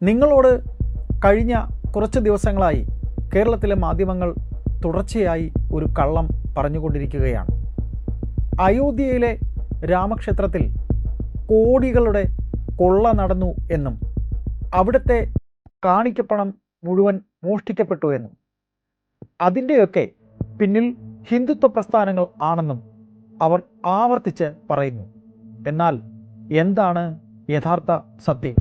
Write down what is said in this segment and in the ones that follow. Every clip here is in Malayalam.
നിങ്ങളോട് കഴിഞ്ഞ കുറച്ച് ദിവസങ്ങളായി കേരളത്തിലെ മാധ്യമങ്ങൾ തുടർച്ചയായി ഒരു കള്ളം പറഞ്ഞുകൊണ്ടിരിക്കുകയാണ്. അയോധ്യയിലെ രാമക്ഷേത്രത്തിൽ കോടികളുടെ കൊള്ള നടന്നു എന്നും അവിടുത്തെ കാണിക്കപ്പണം മുഴുവൻ മോഷ്ടിക്കപ്പെട്ടു എന്നും അതിൻ്റെയൊക്കെ പിന്നിൽ ഹിന്ദുത്വ പ്രസ്ഥാനങ്ങൾ ആണെന്നും അവർ ആവർത്തിച്ച് പറയുന്നു. എന്നാൽ എന്താണ് യഥാർത്ഥ സത്യം?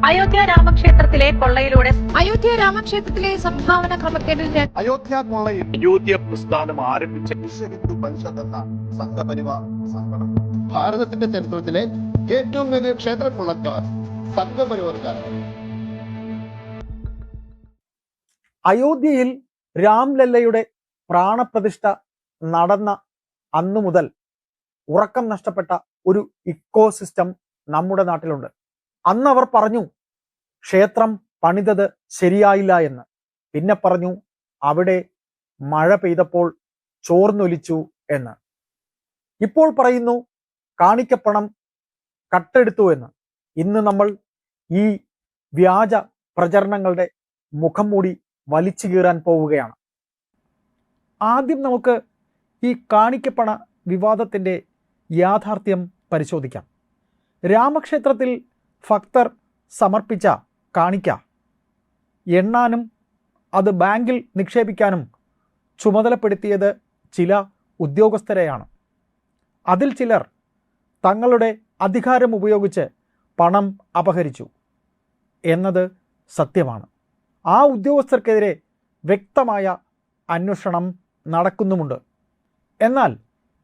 അയോധ്യ രാമക്ഷേത്രത്തിലെ കൊള്ളയിലൂടെ അയോധ്യ രാമക്ഷേത്രത്തിലെ സംഭാവന ക്രമക്കേടിൽ അയോധ്യ കൊള്ളയിൽ അയോധ്യ പ്രസ്ഥാനം ആരംഭിച്ച ഹിന്ദു പരിഷത്ത് എന്ന സംഘപരിവാർ സംഘടന ഭാരതത്തിന്റെ ചരിത്രത്തിലെ ഏറ്റവും വലിയ ക്ഷേത്ര കൊള്ളക്കാർ സംഘപരിവാർക്കാരാണ്. അയോധ്യയിൽ രാംലല്ലയുടെ പ്രാണപ്രതിഷ്ഠ നടന്ന അന്നു മുതൽ ഉറക്കം നഷ്ടപ്പെട്ട ഒരു ഇക്കോസിസ്റ്റം നമ്മുടെ നാട്ടിലുണ്ട്. അന്ന് അവർ പറഞ്ഞു ക്ഷേത്രം പണിതത് ശരിയായില്ല എന്ന്. പിന്നെ പറഞ്ഞു അവിടെ മഴ പെയ്തപ്പോൾ ചോർന്നൊലിച്ചു എന്ന്. ഇപ്പോൾ പറയുന്നു കാണിക്കപ്പണം കട്ടെടുത്തു എന്ന്. ഇന്ന് നമ്മൾ ഈ വ്യാജ പ്രചരണങ്ങളുടെ മുഖം മൂടി വലിച്ചു കീറാൻ പോവുകയാണ്. ആദ്യം നമുക്ക് ഈ കാണിക്കപ്പണ വിവാദത്തിൻ്റെ യാഥാർത്ഥ്യം പരിശോധിക്കാം. രാമക്ഷേത്രത്തിൽ ഭക്തർ സമർപ്പിച്ച കാണിക്ക എണ്ണാനും അത് ബാങ്കിൽ നിക്ഷേപിക്കാനും ചുമതലപ്പെടുത്തിയത് ചില ഉദ്യോഗസ്ഥരെയാണ്. അതിൽ ചിലർ തങ്ങളുടെ അധികാരം ഉപയോഗിച്ച് പണം അപഹരിച്ചു എന്നത് സത്യമാണ്. ആ ഉദ്യോഗസ്ഥർക്കെതിരെ വ്യക്തമായ അന്വേഷണം നടക്കുന്നുമുണ്ട്. എന്നാൽ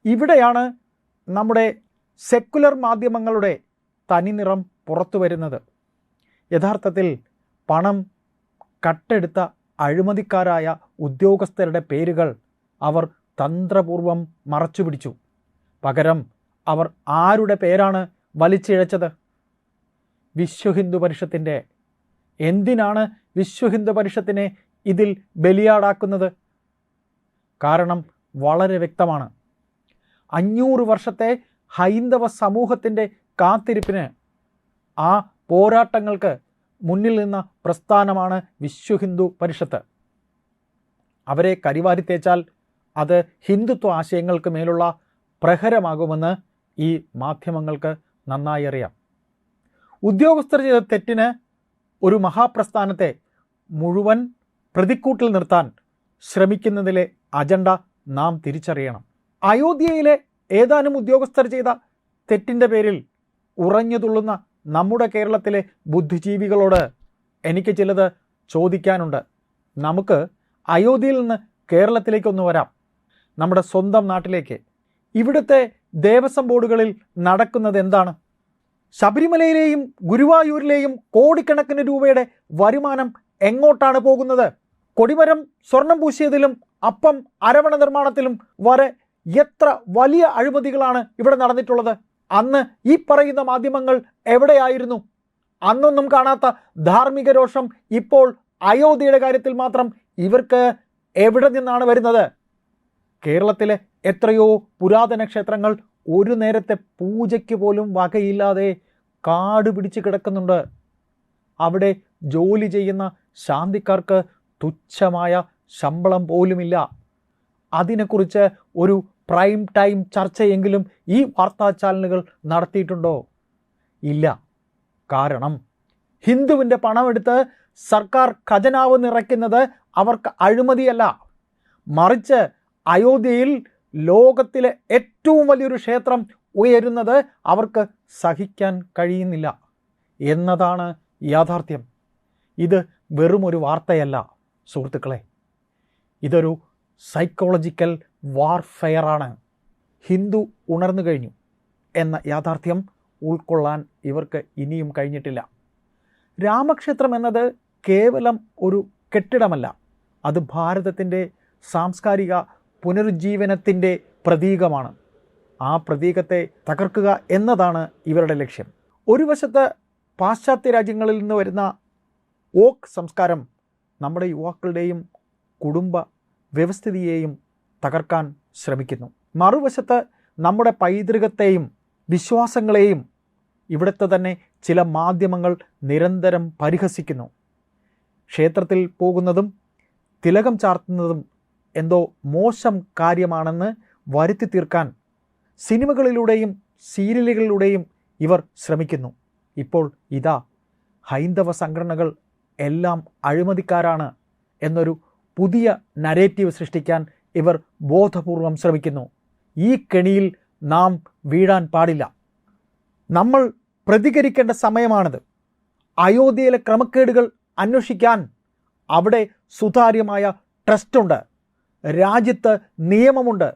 ഇവിടെയാണ് നമ്മുടെ സെക്കുലർ മാധ്യമങ്ങളുടെ തനിനിറം പുറത്തു വരുന്നത്. യഥാർത്ഥത്തിൽ പണം കട്ടെടുത്ത അഴിമതിക്കാരായ ഉദ്യോഗസ്ഥരുടെ പേരുകൾ അവർ തന്ത്രപൂർവം മറച്ചുപിടിച്ചു. പകരം അവർ ആരുടെ പേരാണ് വലിച്ചിഴച്ചത്? വിശ്വഹിന്ദു പരിഷത്തിൻ്റെ. എന്തിനാണ് വിശ്വഹിന്ദു പരിഷത്തിനെ ഇതിൽ ബലിയാടാക്കുന്നത്? കാരണം വളരെ വ്യക്തമാണ്. 500 വർഷത്തെ ഹൈന്ദവ സമൂഹത്തിൻ്റെ കാത്തിരിപ്പിന്, ആ പോരാട്ടങ്ങൾക്ക് മുന്നിൽ നിന്ന പ്രസ്ഥാനമാണ് വിശ്വഹിന്ദു പരിഷത്ത്. അവരെ കരിവാരിത്തേച്ചാൽ അത് ഹിന്ദുത്വ ആശയങ്ങൾക്ക് മേലുള്ള പ്രഹരമാകുമെന്ന് ഈ മാധ്യമങ്ങൾക്ക് നന്നായി അറിയാം. ഉദ്യോഗസ്ഥർ ചെയ്ത തെറ്റിന് ഒരു മഹാപ്രസ്ഥാനത്തെ മുഴുവൻ പ്രതിക്കൂട്ടിൽ നിർത്താൻ ശ്രമിക്കുന്നതിലെ അജണ്ട നാം തിരിച്ചറിയണം. അയോധ്യയിലെ ഏതാനും ഉദ്യോഗസ്ഥർ ചെയ്ത തെറ്റിൻ്റെ പേരിൽ ഉറഞ്ഞുതുള്ളുന്ന നമ്മുടെ കേരളത്തിലെ ബുദ്ധിജീവികളോട് എനിക്ക് ചിലത് ചോദിക്കാനുണ്ട്. നമുക്ക് അയോധ്യയിൽ നിന്ന് കേരളത്തിലേക്കൊന്ന് വരാം, നമ്മുടെ സ്വന്തം നാട്ടിലേക്ക്. ഇവിടുത്തെ ദേവസ്വം ബോർഡുകളിൽ നടക്കുന്നത് എന്താണ്? ശബരിമലയിലെയും ഗുരുവായൂരിലെയും കോടിക്കണക്കിന് രൂപയുടെ വരുമാനം എങ്ങോട്ടാണ് പോകുന്നത്? കൊടിമരം സ്വർണം പൂശിയതിലും അപ്പം അരവണ നിർമ്മാണത്തിലും വരെ എത്ര വലിയ അഴിമതികളാണ് ഇവിടെ നടന്നിട്ടുള്ളത്. അന്ന് ഈ പറയുന്ന മാധ്യമങ്ങൾ എവിടെയായിരുന്നു? അന്നൊന്നും കാണാത്ത ധാർമ്മിക രോഷം ഇപ്പോൾ അയോധ്യയുടെ കാര്യത്തിൽ മാത്രം ഇവർക്ക് എവിടെ നിന്നാണ് വരുന്നത്? കേരളത്തിലെ എത്രയോ പുരാതന ക്ഷേത്രങ്ങൾ ഒരു നേരത്തെ പൂജയ്ക്ക് പോലും വകയില്ലാതെ കാട് പിടിച്ച് കിടക്കുന്നുണ്ട്. അവിടെ ജോലി ചെയ്യുന്ന ശാന്തിക്കാർക്ക് തുച്ഛമായ ശമ്പളം പോലുമില്ല. അതിനെക്കുറിച്ച് ഒരു പ്രൈം ടൈം ചർച്ചയെങ്കിലും ഈ വാർത്താ ചാനലുകൾ നടത്തിയിട്ടുണ്ടോ? ഇല്ല. കാരണം ഹിന്ദുവിൻ്റെ പണമെടുത്ത് സർക്കാർ ഖജനാവ് നിറയ്ക്കുന്നത് അവർക്ക് അഴിമതിയല്ല, മറിച്ച് അയോധ്യയിൽ ലോകത്തിലെ ഏറ്റവും വലിയൊരു ക്ഷേത്രം ഉയരുന്നത് അവർക്ക് സഹിക്കാൻ കഴിയുന്നില്ല എന്നതാണ് യാഥാർത്ഥ്യം. ഇത് വെറുമൊരു വാർത്തയല്ല സുഹൃത്തുക്കളെ, ഇതൊരു സൈക്കോളജിക്കൽ വാർഫെയറാണ്. ഹിന്ദു ഉണർന്നു കഴിഞ്ഞു എന്ന യാഥാർത്ഥ്യം ഉൾക്കൊള്ളാൻ ഇവർക്ക് ഇനിയും കഴിഞ്ഞിട്ടില്ല. രാമക്ഷേത്രം എന്നത് കേവലം ഒരു കെട്ടിടമല്ല, അത് ഭാരതത്തിൻ്റെ സാംസ്കാരിക പുനരുജ്ജീവനത്തിൻ്റെ പ്രതീകമാണ്. ആ പ്രതീകത്തെ തകർക്കുക എന്നതാണ് ഇവരുടെ ലക്ഷ്യം. ഒരു വശത്ത് പാശ്ചാത്യ രാജ്യങ്ങളിൽ നിന്ന് വരുന്ന വോക്ക് സംസ്കാരം നമ്മുടെ യുവാക്കളുടെയും കുടുംബ വ്യവസ്ഥിതിയെയും തകർക്കാൻ ശ്രമിക്കുന്നു. മറുവശത്ത് നമ്മുടെ പൈതൃകത്തെയും വിശ്വാസങ്ങളെയും ഇവിടുത്തെ തന്നെ ചില മാധ്യമങ്ങൾ നിരന്തരം പരിഹസിക്കുന്നു. ക്ഷേത്രത്തിൽ പോകുന്നതും തിലകം ചാർത്തുന്നതും എന്തോ മോശം കാര്യമാണെന്ന് വരുത്തി തീർക്കാൻ സിനിമകളിലൂടെയും സീരിയലുകളിലൂടെയും ഇവർ ശ്രമിക്കുന്നു. ഇപ്പോൾ ഇതാ ഹൈന്ദവ സംഘടനകൾ എല്ലാം അഴിമതിക്കാരാണ് എന്നൊരു പുതിയ നരേറ്റീവ് സൃഷ്ടിക്കാൻ ഇവർ ബോധപൂർവം ശ്രമിക്കുന്നു. ഈ കെണിയിൽ നാം വീഴാൻ പാടില്ല. നമ്മൾ പ്രതികരിക്കേണ്ട സമയമാണിത്. അയോധ്യയിലെ ക്രമക്കേടുകൾ അന്വേഷിക്കാൻ അവിടെ സുതാര്യമായ ട്രസ്റ്റുണ്ട്. രാജ്യത്ത് നിയമമുണ്ട്.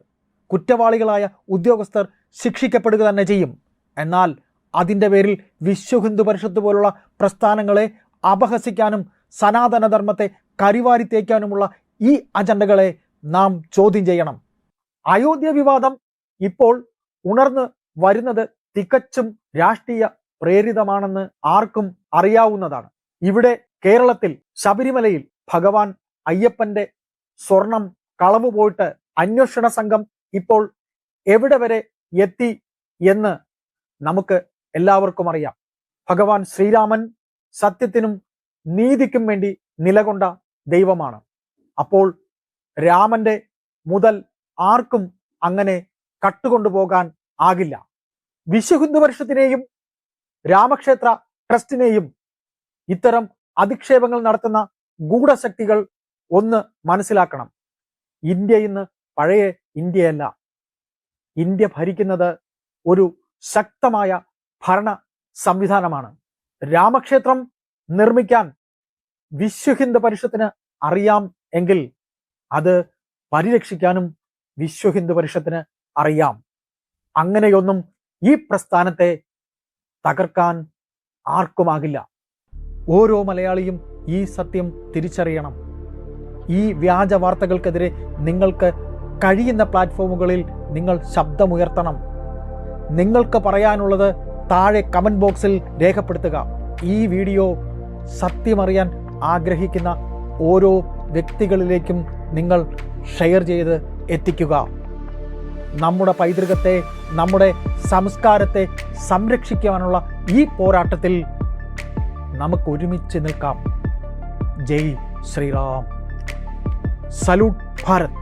കുറ്റവാളികളായ ഉദ്യോഗസ്ഥർ ശിക്ഷിക്കപ്പെടുക തന്നെ ചെയ്യും. എന്നാൽ അതിൻ്റെ പേരിൽ വിശ്വ ഹിന്ദു പരിഷത്ത് പോലുള്ള പ്രസ്ഥാനങ്ങളെ അപഹസിക്കാനും സനാതനധർമ്മത്തെ കരിവാരി തേക്കാനുമുള്ള ഈ അജണ്ടകളെ നാം ചോദ്യം ചെയ്യണം. അയോധ്യ വിവാദം ഇപ്പോൾ ഉണർന്ന് വരുന്നത് തികച്ചും രാഷ്ട്രീയ പ്രേരിതമാണെന്ന് ആർക്കും അറിയാവുന്നതാണ്. ഇവിടെ കേരളത്തിൽ ശബരിമലയിൽ ഭഗവാൻ അയ്യപ്പന്റെ സ്വർണം കളവ് പോയിട്ട് അന്വേഷണ സംഘം ഇപ്പോൾ എവിടെ വരെ എത്തി എന്ന് നമുക്ക് എല്ലാവർക്കും അറിയാം. ഭഗവാൻ ശ്രീരാമൻ സത്യത്തിനും നീതിക്കും വേണ്ടി നിലകൊണ്ട ദൈവമാണ്. അപ്പോൾ രാമന്റെ മുതൽ ആർക്കും അങ്ങനെ കട്ടുകൊണ്ടുപോകാൻ ആകില്ല. വിശ്വ ഹിന്ദു പരിഷത്തിനെയും രാമക്ഷേത്ര ട്രസ്റ്റിനെയും ഇത്തരം അധിക്ഷേപങ്ങൾ നടത്തുന്ന ഗൂഢശക്തികൾ ഒന്ന് മനസ്സിലാക്കണം. ഇന്ത്യ ഇന്ന് പഴയ ഇന്ത്യയല്ല. ഇന്ത്യ ഭരിക്കുന്നത് ഒരു ശക്തമായ ഭരണ സംവിധാനമാണ്. രാമക്ഷേത്രം നിർമ്മിക്കാൻ വിശ്വ ഹിന്ദു പരിഷത്തിന് അറിയാം എങ്കിൽ അത് പരിരക്ഷിക്കാനും വിശ്വ ഹിന്ദു പരിഷത്തിന് അറിയാം. അങ്ങനെയൊന്നും ഈ പ്രസ്ഥാനത്തെ തകർക്കാൻ ആർക്കുമാകില്ല. ഓരോ മലയാളിയും ഈ സത്യം തിരിച്ചറിയണം. ഈ വ്യാജ വാർത്തകൾക്കെതിരെ നിങ്ങൾക്ക് കഴിയുന്ന പ്ലാറ്റ്ഫോമുകളിൽ നിങ്ങൾ ശബ്ദമുയർത്തണം. നിങ്ങൾക്ക് പറയാനുള്ളത് താഴെ കമന്റ് ബോക്സിൽ രേഖപ്പെടുത്തുക. ഈ വീഡിയോ സത്യമറിയാൻ ആഗ്രഹിക്കുന്ന ഓരോ വ്യക്തികളിലേക്കും നിങ്ങൾ ഷെയർ ചെയ്ത് എത്തിക്കുക. നമ്മുടെ പൈതൃകത്തെ, നമ്മുടെ സംസ്കാരത്തെ സംരക്ഷിക്കാനുള്ള ഈ പോരാട്ടത്തിൽ നമുക്ക് ഒരുമിച്ച് നിൽക്കാം. ജയ് ശ്രീറാം. സല്യൂട്ട് ഭാരത്.